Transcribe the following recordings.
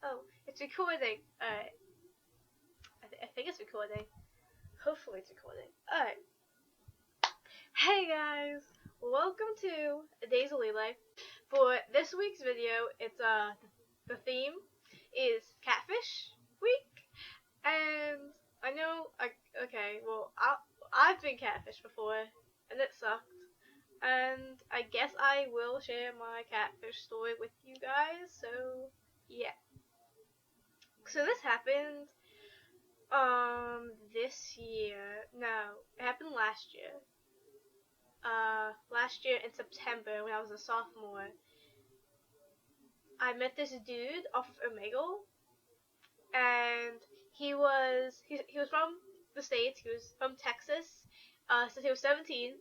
Oh, it's recording. Alright. I think it's recording. Hopefully it's recording. Alright. Hey guys! Welcome to Days of Lele. For this week's video, it's the theme is Catfish Week. And I know, I've been catfished before, and it sucked. And I guess I will share my catfish story with you guys, so yeah. So this happened this year. No, it happened last year. Last year in September when I was a sophomore. I met this dude off of Omegle, and he was from the States. He was from Texas. Since he was 17,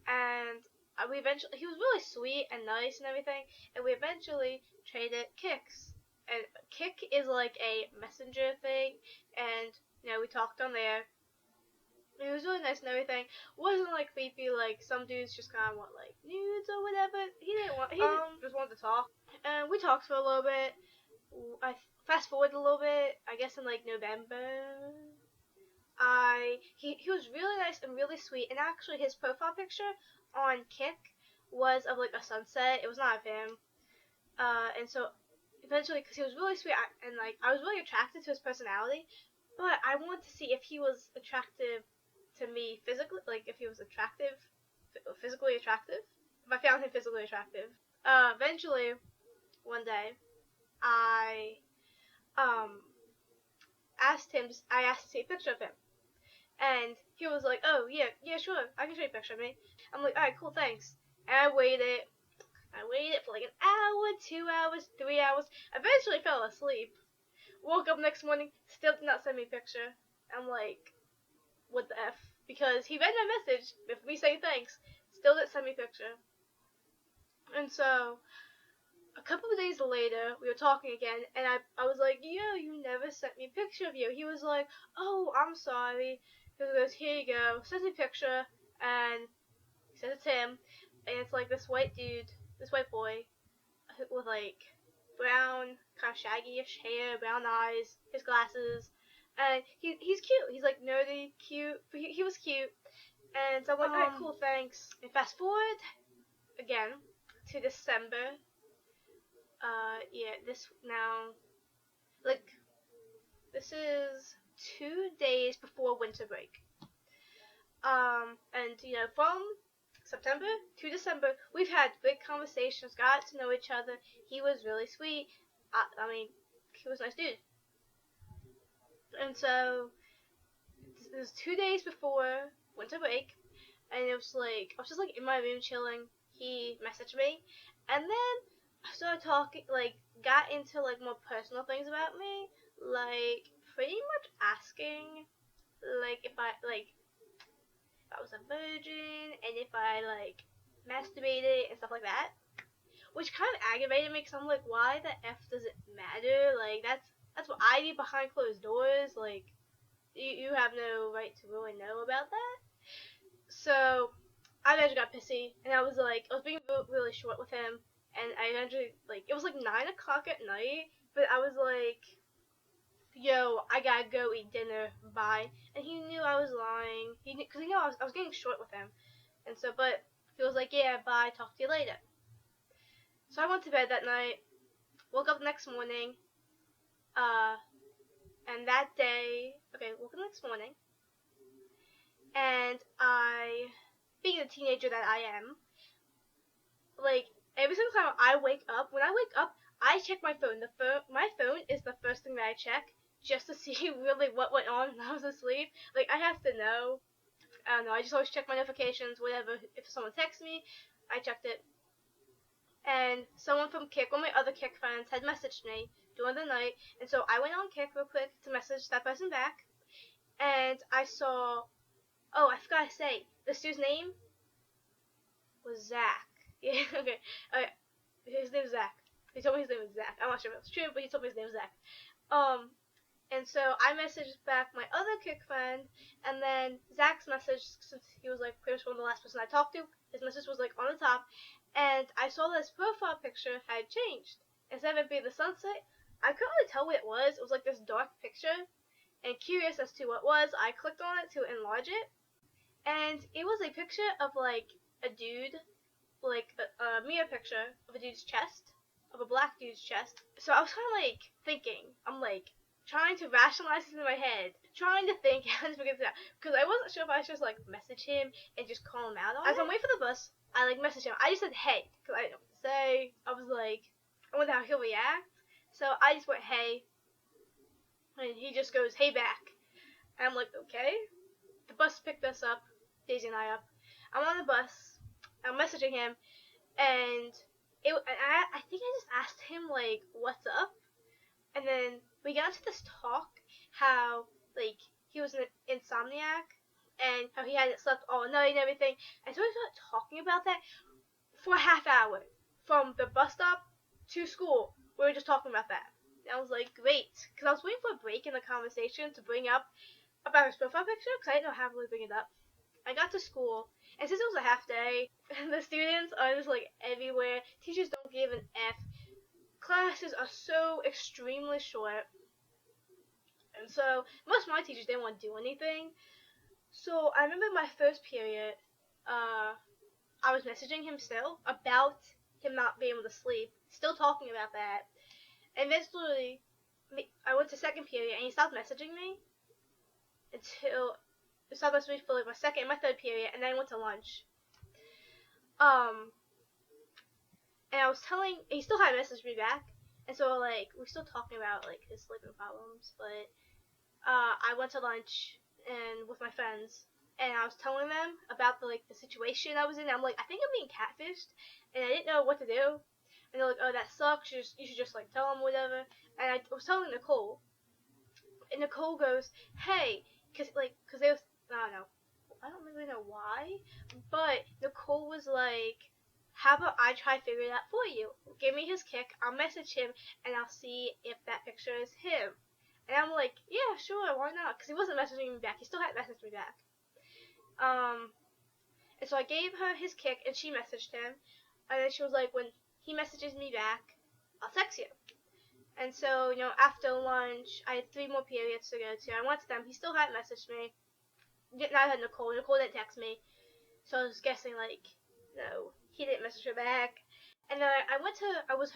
and he was really sweet and nice and everything, and we eventually traded kicks. And Kick is like a messenger thing, and we talked on there. It was really nice and everything. Wasn't like creepy like some dudes just kind of want like nudes or whatever. He didn't want. He just wanted to talk, and we talked for a little bit. I fast forward a little bit. I guess in like November. He was really nice and really sweet, and actually his profile picture on Kick was of like a sunset. It was not of him. And so eventually, because he was really sweet, I was really attracted to his personality, but I wanted to see if he was attractive to me physically, like if he was physically attractive. If I found him physically attractive. Eventually, one day, I asked to see a picture of him, and he was like, "Oh yeah, sure, I can show you a picture of me." I'm like, "Alright, cool, thanks." And I waited for like an hour, 2 hours, 3 hours. Eventually fell asleep. Woke up next morning, still did not send me a picture. I'm like, what the F? Because he read my message with me saying thanks, still didn't send me a picture. And so, a couple of days later, we were talking again, and I was like, yo, you never sent me a picture of you. He was like, oh, I'm sorry. He goes, here you go, sends me a picture, and he says it's him, and it's like this white boy, with like brown, kind of shaggy-ish hair, brown eyes, his glasses, and he's cute. He's like nerdy, cute, but he was cute. And so I'm like, alright, cool, thanks. And fast forward again to December. This is 2 days before winter break. And from September to December, we've had great conversations, got to know each other. He was really sweet. He was a nice dude. And so, it was 2 days before winter break, and it was like, I was just like in my room chilling. He messaged me, and then I started talking, like, got into like more personal things about me, like pretty much asking, like, if I was a virgin, and if I like masturbated and stuff like that, which kind of aggravated me, because I'm like, why the F does it matter? Like, that's what I do behind closed doors. Like, you have no right to really know about that. So I eventually got pissy, and I was being really short with him, and I eventually, like, it was like 9 o'clock at night, but I was like, yo, I gotta go eat dinner, bye. And he knew I was lying, because he knew I was getting short with him, and so, but he was like, yeah, bye, talk to you later. So I went to bed that night, woke up the next morning, and that day, woke up the next morning, and being the teenager that I am, like, every single time when I wake up, I check my phone. My phone is the first thing that I check, just to see really what went on when I was asleep. Like, I have to know. I don't know, I just always check my notifications, whatever. If someone texts me, I checked it. And someone from Kick, one of my other Kick friends, had messaged me during the night, and so I went on Kick real quick to message that person back, and I saw, I forgot to say, this dude's name was Zach. Yeah, okay. His name is Zach. He told me his name was Zach. I'm not sure if that's true, but he told me his name was Zach. And so I messaged back my other Kick friend, and then Zach's message, since he was like pretty much one of the last person I talked to, his message was like on the top, and I saw that his profile picture had changed. Instead of it being the sunset, I couldn't really tell what it was. It was like this dark picture, and curious as to what it was, I clicked on it to enlarge it, and it was a picture of like a dude, like a mirror picture of a dude's chest, of a black dude's chest. So I was kind of like thinking, I'm like trying to rationalize this in my head, trying to think how to figure this out, because I wasn't sure if I should just like message him and just call him out on it. As I'm waiting for the bus, I like messaged him. I just said hey, because I didn't know what to say. I was like, I wonder how he'll react. So I just went hey, and he just goes hey back. And I'm like, okay. The bus picked us up, Daisy and I up. I'm on the bus. I'm messaging him, and I think I just asked him like, what's up? And then we got into this talk how like he was an insomniac and how he hadn't slept all night and everything. And so we started talking about that for a half hour from the bus stop to school. We were just talking about that. And I was like, great, because I was waiting for a break in the conversation to bring up about his profile picture because I didn't know how to really bring it up. I got to school, and since it was a half day, the students are just like everywhere. Teachers don't give an F. Classes are so extremely short, and so most of my teachers didn't want to do anything. So I remember my first period, I was messaging him still about him not being able to sleep, still talking about that. And eventually, I went to second period, and he stopped messaging me until stopped messaging me for like my second and my third period, and then I went to lunch. And I was telling, he still hadn't messaged me back, and so like we're still talking about like his sleeping problems. But I went to lunch and with my friends, and I was telling them about the situation I was in. I'm like, I think I'm being catfished, and I didn't know what to do. And they're like, oh, that sucks. You should just like tell them whatever. And I was telling Nicole, and Nicole goes, hey, because they was, I don't really know why, but Nicole was like, how about I try to figure it out for you? Give me his kick, I'll message him, and I'll see if that picture is him. And I'm like, yeah, sure, why not? Because he wasn't messaging me back. He still hadn't messaged me back. And so I gave her his kick, and she messaged him. And then she was like, when he messages me back, I'll text you. And so, after lunch, I had 3 more periods to go to. I went to them. He still hadn't messaged me. Now I had Nicole. Nicole didn't text me. So I was guessing, like, no, he didn't message her back. And then I was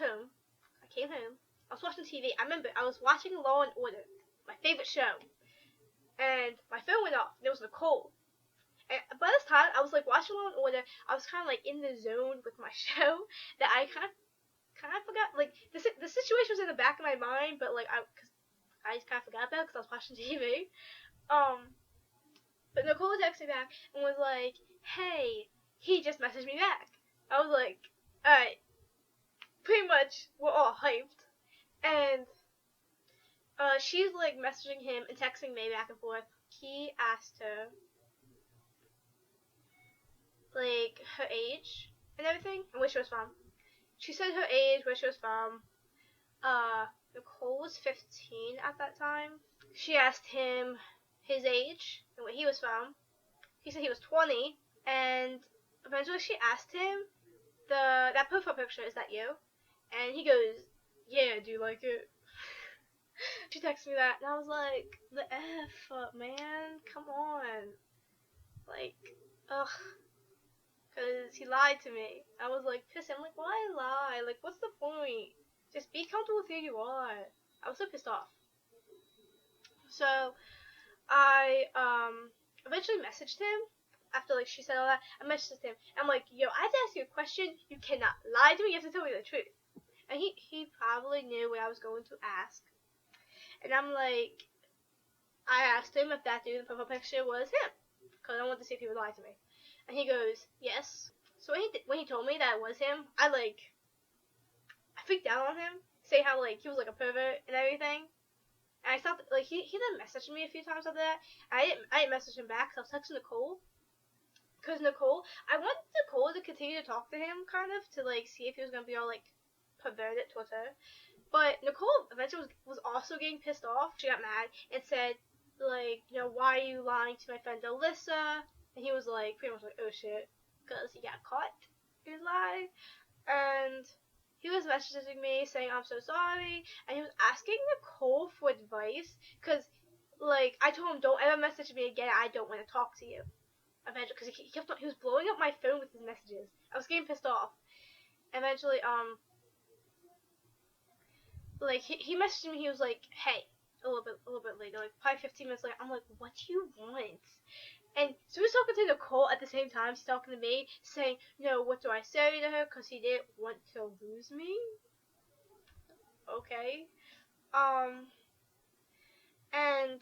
home. I came home. I was watching TV. I remember I was watching Law and Order, my favorite show. And my phone went off. And it was Nicole. And by this time, I was, like, watching Law and Order. I was kind of, like, in the zone with my show that I kind of forgot. Like, the situation was in the back of my mind, but, like, cause I just kind of forgot about it because I was watching TV. But Nicole texted me back and was like, hey, he just messaged me back. I was like, alright. Pretty much, we're all hyped. And she's like messaging him and texting me back and forth. He asked her, like, her age and everything, and where she was from. She said her age, where she was from. Nicole was 15 at that time. She asked him his age and where he was from. He said he was 20, and eventually she asked him, that profile picture, is that you? And he goes, yeah, do you like it? She texted me that, and I was like, the F up, man, come on. Like, ugh. Because he lied to me. I was like pissed. I'm like, why lie? Like, what's the point? Just be comfortable with who you are. I was so pissed off. So, I eventually messaged him after like she said all that. I messaged him. I'm like, yo, I have to ask you a question. You cannot lie to me. You have to tell me the truth. And he probably knew what I was going to ask. And I'm like, I asked him if that dude in the profile picture was him, because I wanted to see if he would lie to me. And he goes, yes. So when he told me that it was him, I freaked out on him, saying how like he was like a pervert and everything. And I thought like he then messaged me a few times after that. I didn't message him back because I was texting Nicole. Because I wanted Nicole to continue to talk to him, kind of, to like see if he was gonna be all like perverted towards her. But Nicole eventually was also getting pissed off. She got mad and said, like, why are you lying to my friend Alyssa? And he was like, pretty much like, oh shit, because he got caught in his lie. And he was messaging me saying I'm so sorry, and he was asking Nicole for advice, because, like, I told him, don't ever message me again, I don't want to talk to you. Eventually, because he was blowing up my phone with his messages. I was getting pissed off. Eventually, like, he messaged me, he was like, hey, a little bit later, like, probably 15 minutes later, I'm like, what do you want? And so he was talking to Nicole at the same time, he's talking to me, saying, what do I say to her, because he didn't want to lose me? Okay. And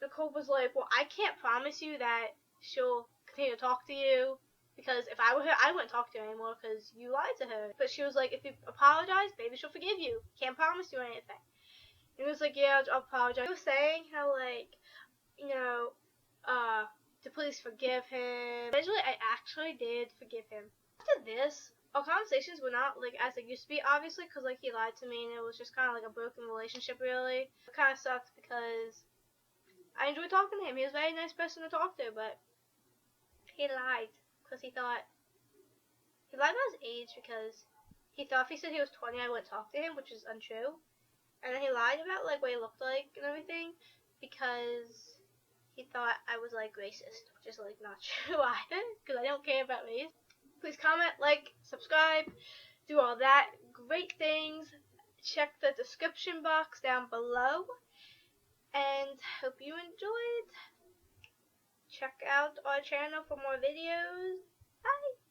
Nicole was like, well, I can't promise you that she'll continue to talk to you, because if I were her, I wouldn't talk to her anymore, because you lied to her. But she was like, if you apologize, maybe she'll forgive you. Can't promise you anything. And he was like, yeah, I'll apologize. He was saying how, like, to please forgive him. Eventually, I actually did forgive him. After this, our conversations were not, like, as they used to be, obviously, because, like, he lied to me, and it was just kind of like a broken relationship, really. It kind of sucked, because I enjoyed talking to him. He was a very nice person to talk to, but he lied, because he lied about his age, because he thought if he said he was 20, I wouldn't talk to him, which is untrue. And then he lied about, like, what he looked like and everything, because he thought I was, like, racist, which is, like, not true either, because I don't care about race. Please comment, like, subscribe, do all that great things. Check the description box down below, and hope you enjoyed. Check out our channel for more videos. Bye!